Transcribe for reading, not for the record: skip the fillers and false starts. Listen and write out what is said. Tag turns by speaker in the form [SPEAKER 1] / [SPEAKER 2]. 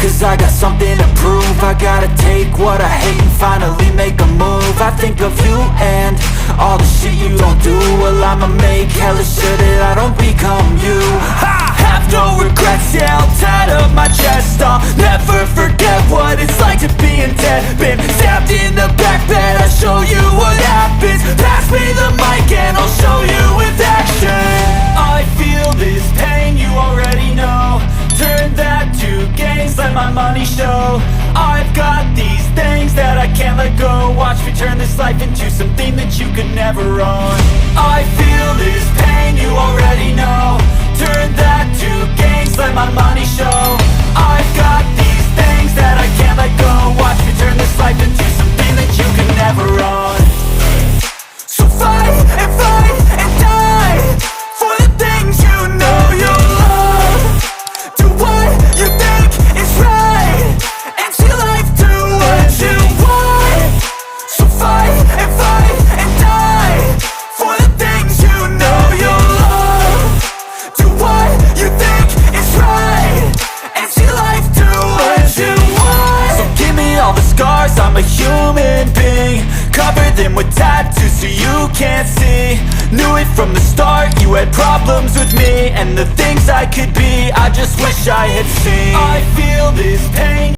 [SPEAKER 1] cause I got something to prove. I gotta take what I hate and finally make a move. I think of you and all the shit you don't do. Well, I'ma make hella sure that I don't become you. I have no regrets, yeah, I'll tie up my chest. I'll never forget what it's like to be in debt. Been stabbed in the back bed, I'll show you what happens. Pass me the mic and I'll show you with action. I feel this pain, you already know. Turn that to gains, let my money show. I've got these things that I can't let go. Watch me turn this life into something that you could never own. I feel this pain, you already know. Turn that to gains, let my money show. I've got these things that I can't let go. Watch me turn this life into something that you could never own. So fight and die for the things you know you love. Do what you think is right and see life do what you want. So fight and die for the things you know you love. Do what you think is right and see life do what you want. So give me all the scars, I'm a human being. Cover them with tattoos so you can't see. Knew it from the start, you had problems with me and the things I could be, I just wish I had seen. I feel this pain.